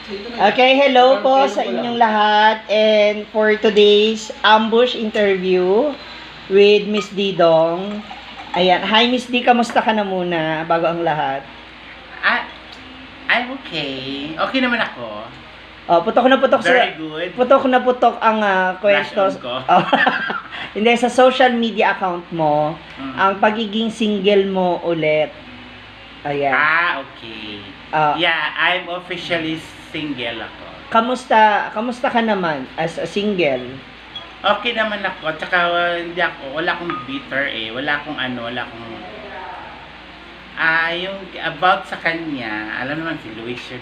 Okay, hello po sa inyong lahat, and for today's ambush interview with Miss Didong. Ayan, hi Miss D, kamusta ka na muna bago ang lahat? I'm okay. Okay naman ako. Oh, putok na putok Very good. putok na putok ang kwento. Flash on ko. Oh, hindi, sa social media account mo, ang pagiging single mo ulit. Ayan. Okay. Ah. Yeah, I'm officially single ako. Kamusta ka naman as a single? Okay naman ako. Tsaka wala akong bitter wala akong yung about sa kanya, alam naman si Luis yun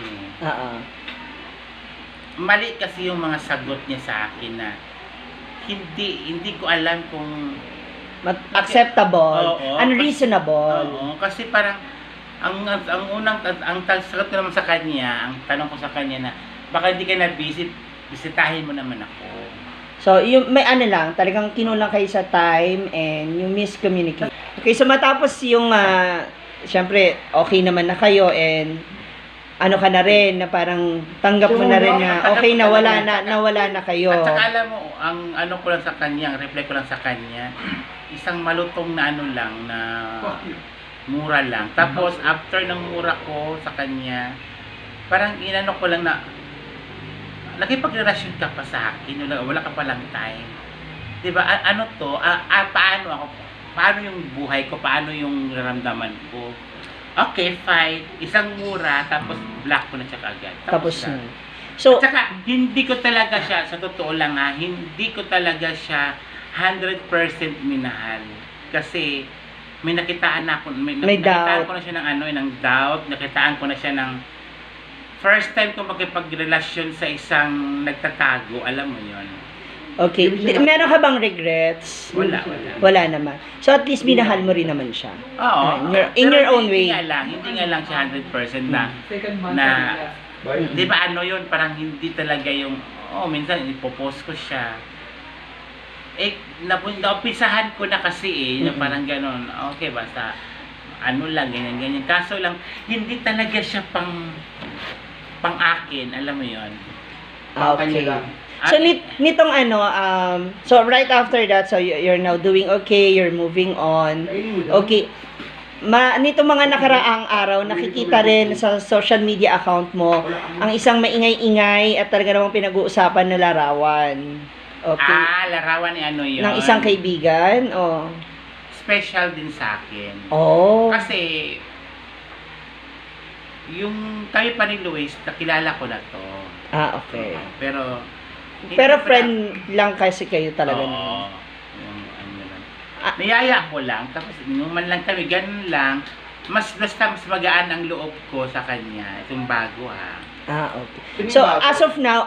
Mali kasi yung mga sagot niya sa akin na hindi ko alam kung acceptable, Oo, unreasonable. Oo, kasi parang ang sagot ko naman sa kanya, ang tanong ko sa kanya na baka hindi ka na bisitahin mo naman ako. So, yung may lang, talagang kinulang kayo sa time and yung miscommunicate. Okay, so matapos yung syempre okay naman na kayo and ano ka na rin na parang tanggap mo na rin na okay na wala na kayo. At saka alam mo, ang ano ko lang sa kanya, ang reply ko lang sa kanya, isang malutong na lang na mura lang. Tapos after ng mura ko sa kanya, parang inano ko lang na nakipagrelasyon ka pa sa akin, wala ka palang time. 'Di ba? Ano to? Paano yung buhay ko? Paano yung nararamdaman ko? Okay, fine. Isang mura, tapos block ko na siya agad. Tapos na. So, at saka, hindi ko talaga siya, sa totoo lang hindi ko talaga siya 100% minahal. Kasi, may nakitaan ko na siya ng doubt, nakitaan ko na siya ng first time ko makipagrelasyon sa isang nagtatago, alam mo yon. Okay. Meron ka bang regrets? Wala naman. So at least minahal mo rin naman siya. Oo. In your own way. Hindi nga lang siya 100% na di ba yun, parang hindi talaga yung minsan ipopost ko siya. Naumpisahan ko na kasi na parang ganon. Okay, basta lang, ganyan. Kaso lang, hindi talaga siya pang akin, alam mo yon. Okay. So, nitong so right after that, so you're now doing okay, you're moving on. Okay. Nitong mga nakaraang araw, nakikita rin sa social media account mo, ang isang maingay-ingay at talaga namang pinag-uusapan na larawan. Okay. Larawan ni yun. Ng isang kaibigan? Special din sa akin. Kasi, yung kami pa ni Luis, nakilala ko na to. Okay. Pero friend lang kasi kayo talaga. Oo. Niyaya ko lang. Tapos, nung man lang kami, ganun lang. Mas magaan ang loob ko sa kanya. Itong bago Okay. So, as of now,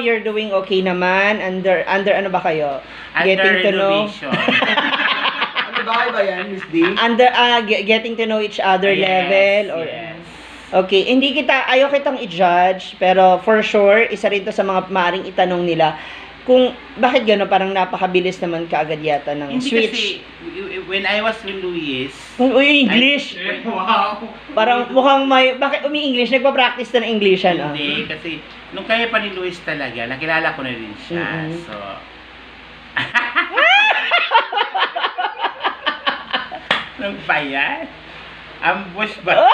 you're doing okay naman? Under ano ba kayo? Getting to know? Ano ba yan, Miss D? Under, getting to know each other level? Or Yes. Okay, ayaw kitang i-judge, pero for sure, isa rin to sa mga maaring itanong nila kung bakit gano'n, parang napakabilis naman kaagad yata ng switch. Kasi, when I was with Luis... English! Wow! Parang mukhang bakit umi-English? Nagpa-practice na ng English, Hindi, kasi nung kaya pa ni Luis talaga, nakilala ko na rin siya. So... Nung ba yan? Ambush ba?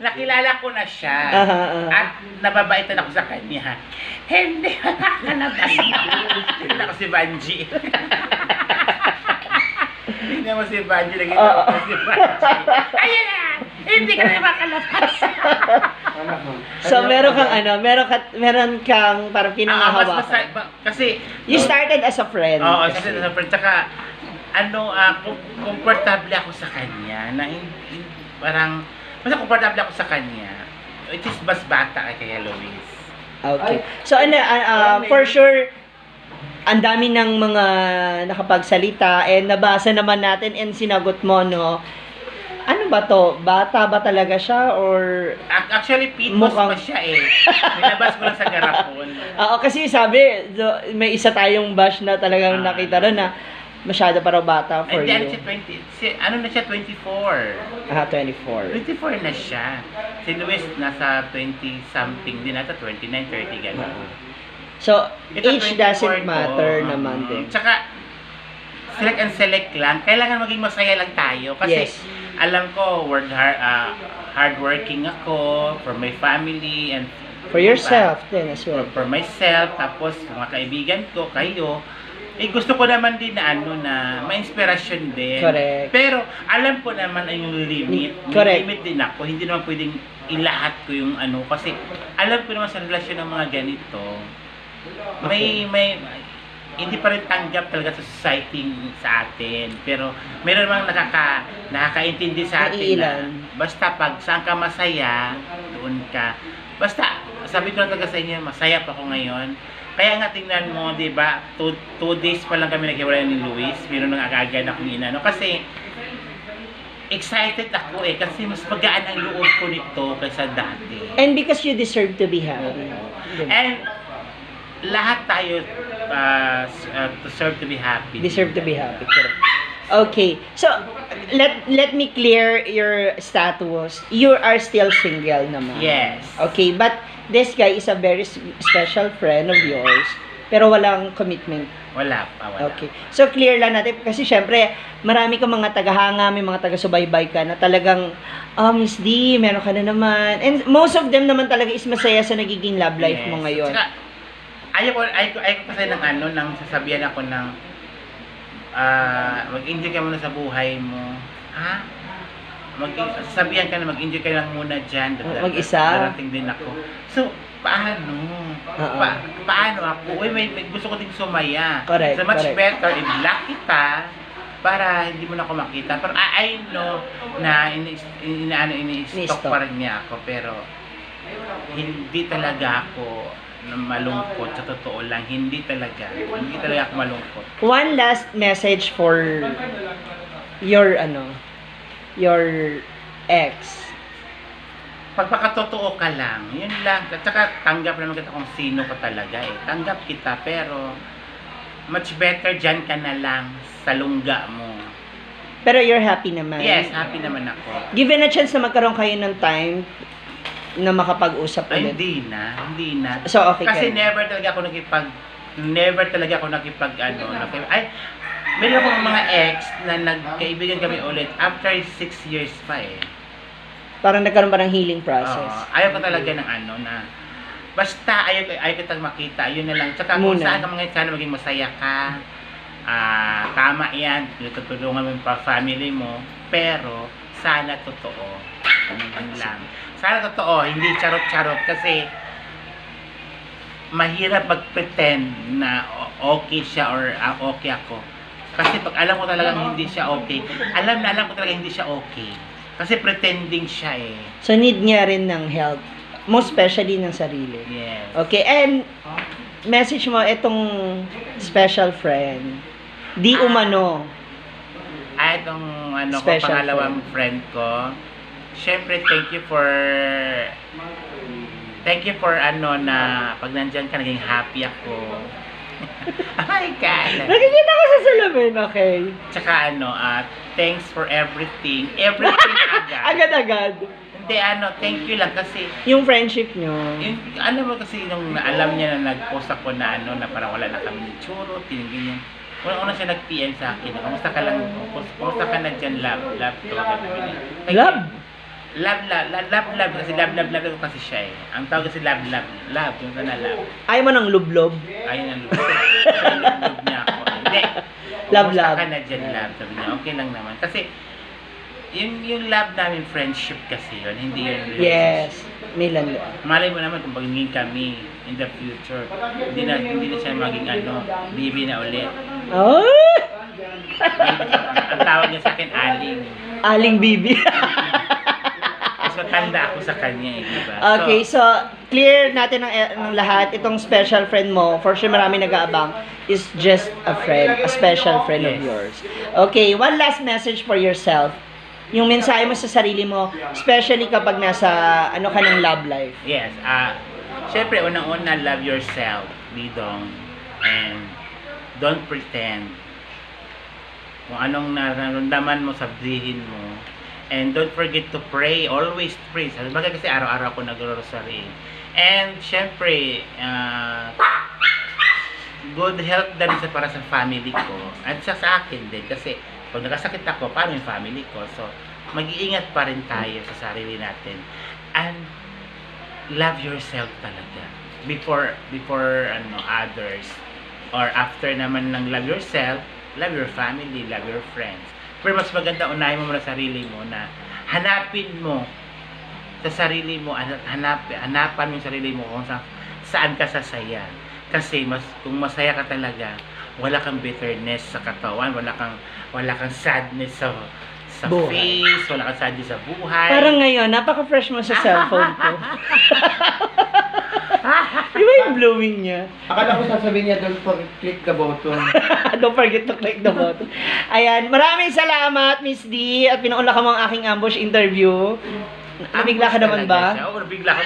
Nakilala ko na siya. At nababaitan ako sa kanya. Hindi ka nakalabas. Tignan ko si Banji. Tignan mo si Banji. Nakita ko si Banji. Ayan na! Hindi ka na makalabas. So, meron kang parang pinangahawakan. Kasi, you started as a friend. Oo, kasi as a friend. Tsaka, komportable ako sa kanya. Parang, basta komportable ako sa kanya. It is mas bata kay Luis. Okay. So, for sure, ang dami ng mga nakapagsalita and nabasa naman natin and sinagot mo, no? Ano ba to? Bata ba talaga siya or actually pitos pa siya Nilabas ko lang sa garapon. kasi sabi, may isa tayong bash na talagang nakita ron na Masyado pa raw bata for Hindi, ano you. siya, 20, ano na siya, 24. 24. 24 na siya. Si Luis nasa 20-something din ata, 29, 30 gano'n. So, Ito, age 24 doesn't ko. matter naman din. Tsaka, select and select lang. Kailangan maging masaya lang tayo. Kasi, Yes. alam ko, hardworking ako for my family and For yourself din as well. for myself, tapos mga kaibigan ko, kayo, gusto ko naman din na na ma-inspirasyon din. Correct. Pero alam ko naman ay yung limit. May Correct. limit din ako. Hindi naman pwedeng ilahat ko yung kasi alam ko naman sa relasyon ng mga ganito, may hindi pa rin tanggap talaga sa society sa atin. Pero meron namang nakakaintindi sa atin na basta pag saan ka masaya, doon ka. Basta, sabi ko lang talaga sa inyo, masaya pa ako ngayon. Kaya nga tingnan mo, di ba, 2 days pa lang kami naghiwalay ni Luis. Meron nang agad akong inano. Kasi, excited ako kasi mas magaan ang loob ko nito kaysa dati. And because you deserve to be happy. And, lahat tayo deserve to be happy. Deserve to be happy. Correct. Okay. So, let me clear your status. You are still single naman. Yes. Okay, but this guy is a very special friend of yours, pero walang commitment. Wala pa. Okay. So, clear lang natin. Kasi, syempre, marami kang mga tagahanga, may mga taga-subaybay ka na talagang, Miss D, meron ka na naman. And most of them naman talaga is masaya sa nagiging love life mo ngayon. Saka, ayaw ko kasi nang sasabihan ako ng, mag-enjoy ka muna sa buhay mo. Ha? Sasabihan ka na mag-enjoy ka lang muna dyan. Mag-isa? Darating din ako. So, paano? Paano ako? May gusto ko din sumaya. Correct, So, much correct. better i-block kita para hindi mo na ako makita. Pero I know na ini-stalk pa rin niya ako. Pero, hindi talaga ako malungkot. Sa totoo lang, hindi talaga ako malungkot. One last message for your ex. Pagpakatotoo ka lang, yun lang. At saka tanggap naman kita kung sino ka talaga Tanggap kita, pero much better dyan ka na lang sa lungga mo. Pero you're happy naman. Yes, happy naman ako. Given a chance na magkaroon kayo ng time na makapag-usap Ay, ulit. hindi na. So, okay Kasi ka. never talaga ako meron akong mga ex na nagkaibigan kami ulit after 6 years pa Parang nagkaroon pa ng healing process. Ayaw ko talaga ng na basta ayaw kitang makita, yun na lang. Tsaka kung saan ka mga sana maging masaya ka, tama yan, tutulungan mo yung family mo, pero sana totoo. Yun lang. Sana totoo, hindi charot-charot kasi mahirap mag-pretend na okay siya or okay ako. Kasi pag alam ko talagang hindi siya okay, alam ko talaga hindi siya okay. Kasi pretending siya So, need niya rin ng help. Most especially ng sarili. Yes. Okay, and message mo itong special friend. Di umano. Itong Special pangalawang friend ko. Syempre, thank you for na pag nandyan ka, naging happy ako. Ay, God. Nakikita ko sa salamin, okay? Tsaka thanks for everything. Everything agad. Agad-agad. Hindi, thank you lang kasi Yung friendship nyo. mo kasi nung alam niya na nag-post ako na na parang wala na kami ni Churo, tinigil niya. Una siya nag-PM sa akin. Kumusta ka lang? Kumusta ka na dyan, love? Love? Love. Kasi love kasi siya Ang tawag kasi love. Yung sana love. Ayaw mo ng lublob? Ayun ang love. Love niya ako. Hindi. Love. Kumusta ka na dyan, love? Sabi niya, okay lang naman. Kasi, yung love namin, friendship kasi yun. Hindi yun relationship. Yes. Milan. Malay mo naman kung magiging kami in the future. Hindi na siya maging baby na ulit. Oh! Ang tawag niya sa akin, Aling. Aling bibi. Mas matanda ako sa kanya diba? Okay, so clear natin ng lahat. Itong special friend mo, for sure marami nag-aabang, is just a friend, a special friend of Yes. yours. Okay, one last message for yourself. Yung mensahe mo sa sarili mo, especially kapag nasa ka ng love life. Yes, syempre unang-una, love yourself, Didong, and don't pretend. Kung anong nararamdaman mo, sabihin mo. And don't forget to pray. Always pray. Sabi bagay kasi araw-araw ako nagro-rosary. And syempre, good health din para sa family ko. At sa akin din. Kasi pag nakasakit ako, paano yung family ko? So, mag-iingat pa rin tayo sa sarili natin. And love yourself talaga. Before others. Or after naman ng love yourself, love your family, love your friends. Pero mas maganda, unahin mo muna sarili mo na hanapin mo sa sarili mo, hanapan mo yung sarili mo kung saan ka sasaya. Kasi kung masaya ka talaga, wala kang bitterness sa katawan, wala kang sadness sa face, wala kang sadness sa buhay. Parang ngayon, napaka-fresh mo sa cellphone ko. Di ba yung blooming niya? Akala ko sasabihin niya, don't click the button. Don't forget to click the button. Ayan, maraming salamat, Miss D. At pinaula ka mo ang aking ambush interview. Nabigla ka naman ba? Oo, nabigla ko.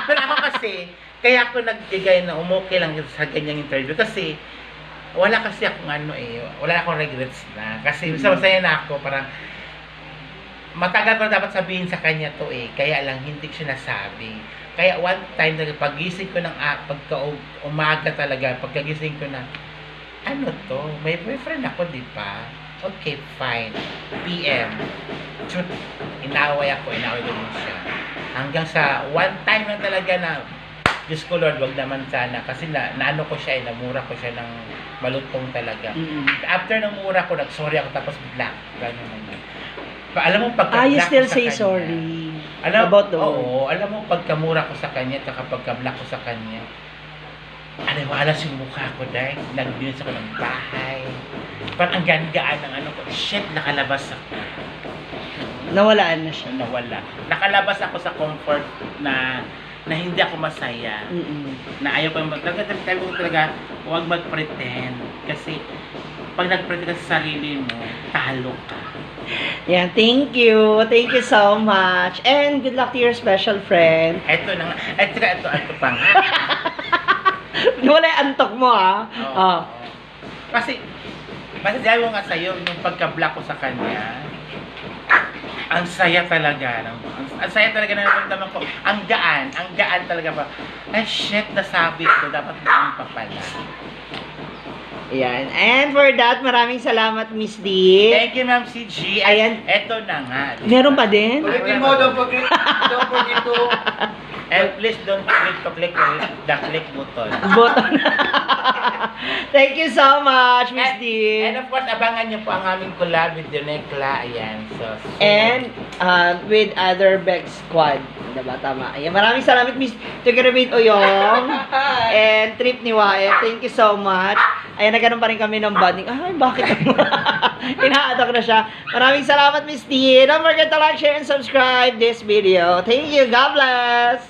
Pero ako kasi, kaya ako nagbigay na umukay lang sa ganyang interview. Kasi, wala kasi akong wala akong regrets na. Kasi masaya na ako, parang, matagal ko na dapat sabihin sa kanya to kaya lang hindi ko siya nasabi. Kaya one time, paggising ko ng umaga talaga, pagkagising ko na, ano to, may boyfriend ako, di ba? Okay, fine. PM. Chut, inaway ko din siya. Hanggang sa one time lang talaga na, Diyos ko Lord, wag naman sana. Kasi naano ko siya, namura ko siya ng malutong talaga. After ng mura ko, nag-sorry ako, tapos bigla. Ganun naman. Alam mo, you still say sorry about the oo, alam mo, pagkamura ko sa kanya, at pagka-black ko sa kanya, walas yung mukha ko dahil nagbinis ako ng bahay. Parang ang gaan ng ko, shit, nakalabas ako. Nawalaan na siya. Nawala. Nakalabas ako sa comfort na hindi ako masaya. Na ayaw ko talaga, huwag mag-pretend. Kasi, pag nag-pretend ka sa sarili mo, talo ka. Yeah, thank you. Thank you so much. And good luck to your special friend. Ito na nga. Ito pa nga. Wala yung antok mo, Oo. Kasi sabi ko nga sa'yo, nung pagka-block ko sa kanya, ang saya talaga. Ang saya talaga na naramdaman ko. Ang gaan talaga pa. Ay, shit, nasabi ko. Dapat naman pa pala. Ayan. And for that, maraming salamat, Miss D. Thank you, Ma'am CG. Ayan. Eto na nga. Meron pa din? Ulitin mo, don't forget to... And please don't forget to click the click button. Thank you so much, Miss D. And of course, abangan niyo po ang aming collab with Donekla. Ayan. So, And with other Beck Squad. Diba? Tama. Ayan. Maraming salamat, Miss Tigarabit Oyong. And Trip ni Wae. Thank you so much. Ayan, nagkaroon pa rin kami ng bonding. Ay, bakit? Ina-attack na siya. Maraming salamat, Miss D. Don't forget to like, share, and subscribe this video. Thank you. God bless.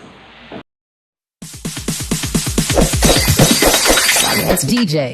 It's DJ.